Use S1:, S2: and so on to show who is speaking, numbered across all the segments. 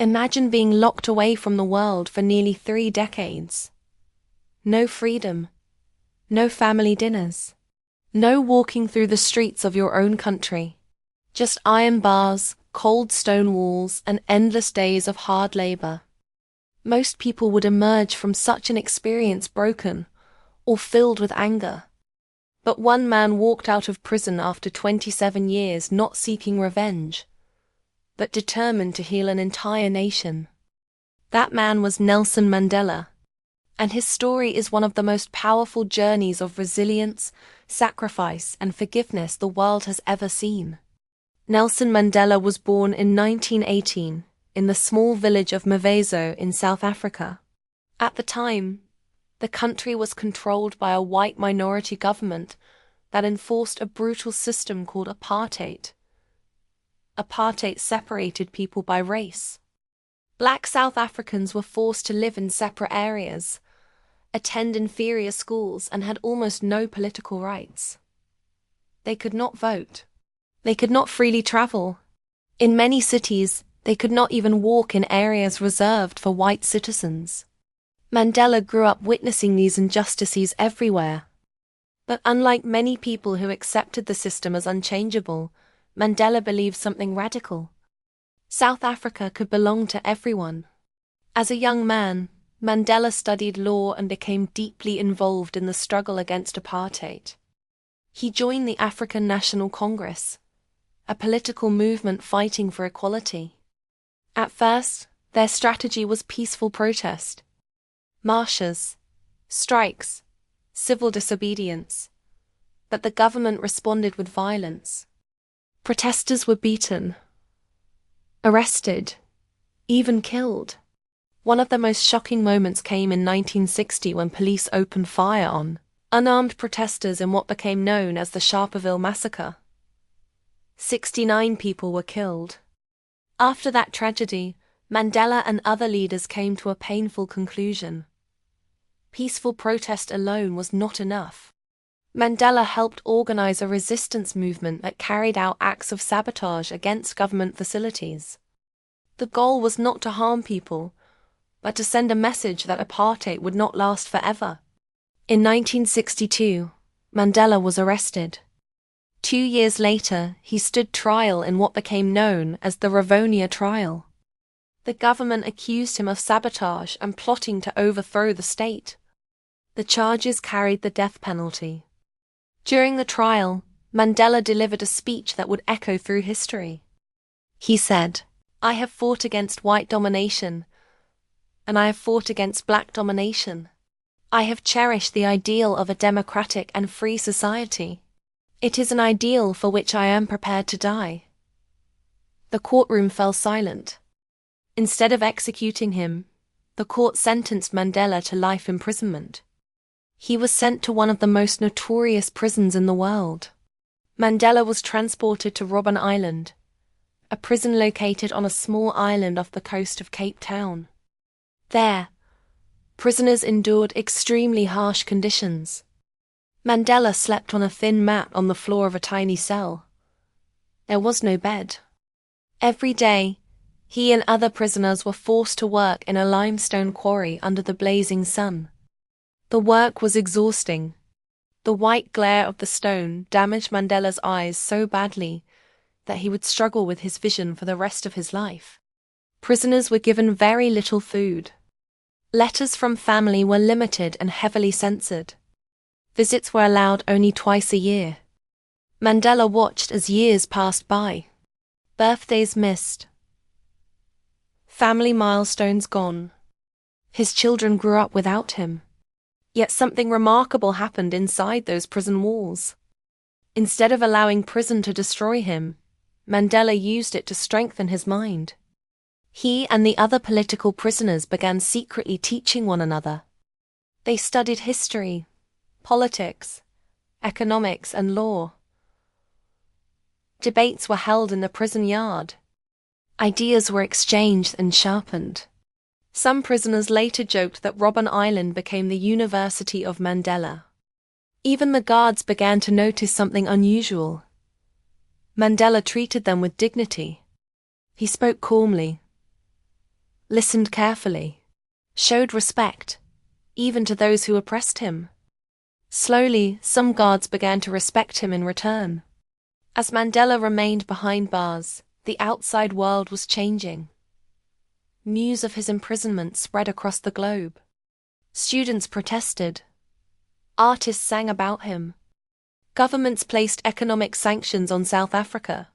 S1: Imagine being locked away from the world for nearly 3 decades. No freedom, no family dinners, no walking through the streets of your own country. Just iron bars, cold stone walls, and endless days of hard labor. Most people would emerge from such an experience broken or filled with anger. But one man walked out of prison after 27 years, not seeking revenge, but determined to heal an entire nation. That man was Nelson Mandela, and his story is one of the most powerful journeys of resilience, sacrifice, and forgiveness the world has ever seen. Nelson Mandela was born in 1918 in the small village of Mvezo in South Africa. At the time, the country was controlled by a white minority government that enforced a brutal system called apartheid. Apartheid separated people by race. Black South Africans were forced to live in separate areas, attend inferior schools, and had almost no political rights. They could not vote. They could not freely travel. In many cities, they could not even walk in areas reserved for white citizens. Mandela grew up witnessing these injustices everywhere. But unlike many people who accepted the system as unchangeable, Mandela believed something radical. South Africa could belong to everyone. As a young man, Mandela studied law and became deeply involved in the struggle against apartheid. He joined the African National Congress, a political movement fighting for equality. At first, their strategy was peaceful protest. Marches, strikes, civil disobedience. But the government responded with violence. Protesters were beaten, arrested, even killed. One of the most shocking moments came in 1960 when police opened fire on unarmed protesters in what became known as the Sharperville Massacre. 69 people were killed. After that tragedy, Mandela and other leaders came to a painful conclusion. Peaceful protest alone was not enough. Mandela helped organize a resistance movement that carried out acts of sabotage against government facilities. The goal was not to harm people, but to send a message that apartheid would not last forever. In 1962, Mandela was arrested. 2 years later, he stood trial in what became known as the Rivonia trial. The government accused him of sabotage and plotting to overthrow the state. The charges carried the death penalty. During the trial, Mandela delivered a speech that would echo through history. He said, "I have fought against white domination, and I have fought against black domination. I have cherished the ideal of a democratic and free society. It is an ideal for which I am prepared to die." The courtroom fell silent. Instead of executing him, the court sentenced Mandela to life imprisonment. He was sent to one of the most notorious prisons in the world. Mandela was transported to Robben Island, a prison located on a small island off the coast of Cape Town. There, prisoners endured extremely harsh conditions. Mandela slept on a thin mat on the floor of a tiny cell. There was no bed. Every day, he and other prisoners were forced to work in a limestone quarry under the blazing sun. The work was exhausting. The white glare of the stone damaged Mandela's eyes so badly that he would struggle with his vision for the rest of his life. Prisoners were given very little food. Letters from family were limited and heavily censored. Visits were allowed only twice a year. Mandela watched as years passed by. Birthdays missed. Family milestones gone. His children grew up without him. Yet something remarkable happened inside those prison walls. Instead of allowing prison to destroy him, Mandela used it to strengthen his mind. He and the other political prisoners began secretly teaching one another. They studied history, politics, economics, and law. Debates were held in the prison yard. Ideas were exchanged and sharpened. Some prisoners later joked that Robben Island became the University of Mandela. Even the guards began to notice something unusual. Mandela treated them with dignity. He spoke calmly. listened carefully, showed respect, even to those who oppressed him. Slowly, some guards began to respect him in return. As Mandela remained behind bars, the outside world was changing. News of his imprisonment spread across the globe. Students protested. Artists sang about him. Governments placed economic sanctions on South Africa.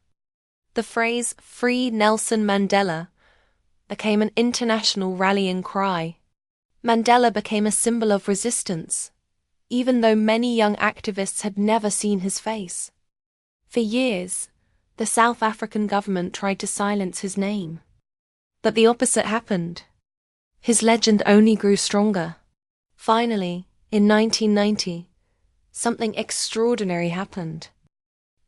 S1: The phrase, "Free Nelson Mandela," became an international rallying cry. Mandela became a symbol of resistance, even though many young activists had never seen his face. For years, the South African government tried to silence his name. But the opposite happened. His legend only grew stronger. Finally, in 1990, something extraordinary happened.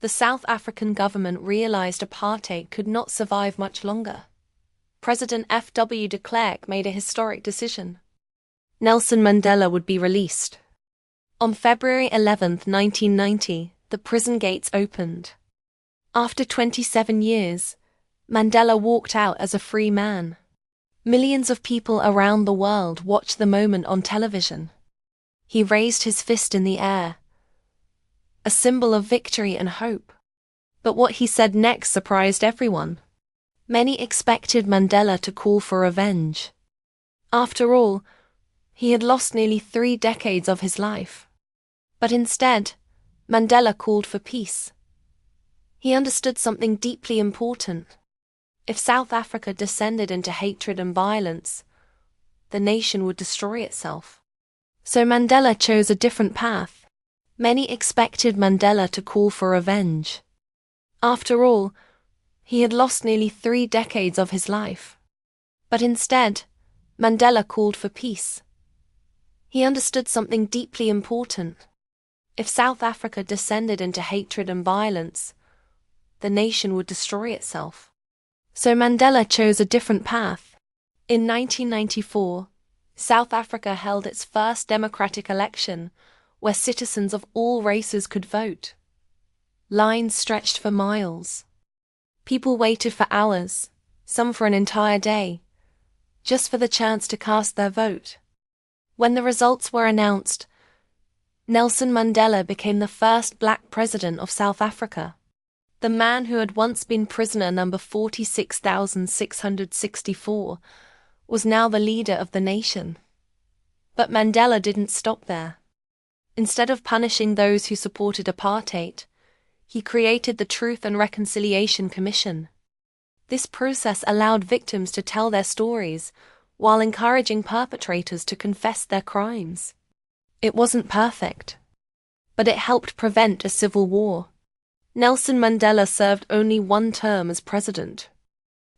S1: The South African government realized apartheid could not survive much longer. President F.W. de Klerk made a historic decision. Nelson Mandela would be released. On February 11, 1990, the prison gates opened. After 27 years, Mandela walked out as a free man. Millions of people around the world watched the moment on television. He raised his fist in the air, a symbol of victory and hope. But what he said next surprised everyone. Many expected Mandela to call for revenge. After all, he had lost nearly 3 decades of his life. But instead, Mandela called for peace. He understood something deeply important. If South Africa descended into hatred and violence, the nation would destroy itself. So Mandela chose a different path. Many expected Mandela to call for revenge. After all, he had lost nearly 3 decades of his life. But instead, Mandela called for peace. He understood something deeply important. If South Africa descended into hatred and violence, the nation would destroy itself. So Mandela chose a different path. In 1994, South Africa held its first democratic election, where citizens of all races could vote. Lines stretched for miles. People waited for hours, some for an entire day, just for the chance to cast their vote. When the results were announced, Nelson Mandela became the first black president of South Africa. The man who had once been prisoner number 46,664 was now the leader of the nation. But Mandela didn't stop there. Instead of punishing those who supported apartheid, he created the Truth and Reconciliation Commission. This process allowed victims to tell their stories while encouraging perpetrators to confess their crimes. It wasn't perfect, but it helped prevent a civil war. Nelson Mandela served only 1 term as president.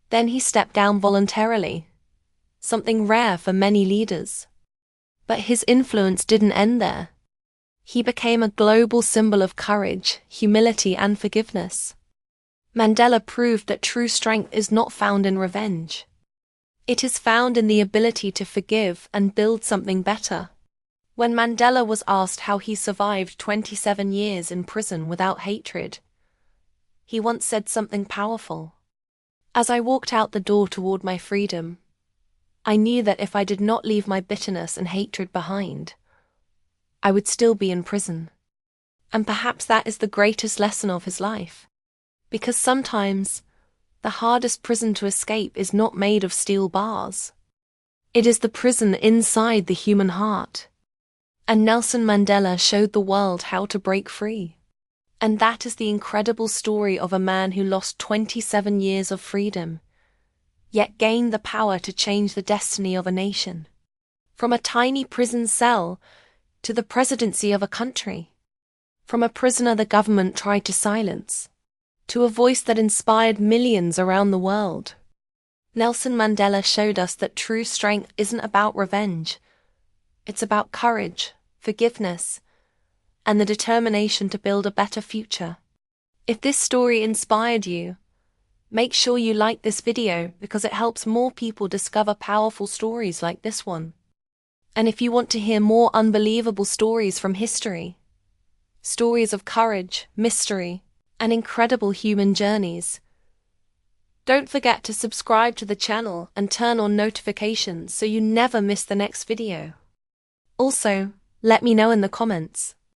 S1: Then he stepped down voluntarily, something rare for many leaders. But his influence didn't end there. He became a global symbol of courage, humility, and forgiveness. Mandela proved that true strength is not found in revenge. It is found in the ability to forgive and build something better. When Mandela was asked how he survived 27 years in prison without hatred, he once said something powerful. As I walked out the door toward my freedom, I knew that if I did not leave my bitterness and hatred behind, I would still be in prison. And perhaps that is the greatest lesson of his life. Because sometimes, the hardest prison to escape is not made of steel bars. It is the prison inside the human heart. And Nelson Mandela showed the world how to break free. And that is the incredible story of a man who lost 27 years of freedom, yet gained the power to change the destiny of a nation. From a tiny prison cell to the presidency of a country. From a prisoner the government tried to silence, to a voice that inspired millions around the world. Nelson Mandela showed us that true strength isn't about revenge. It's about courage, forgiveness, and the determination to build a better future. If this story inspired you, make sure you like this video because it helps more people discover powerful stories like this one. And if you want to hear more unbelievable stories from history, stories of courage, mystery, and incredible human journeys, Don't forget to subscribe to the channel and turn on notifications so you never miss the next video. Also, let me know in the comments,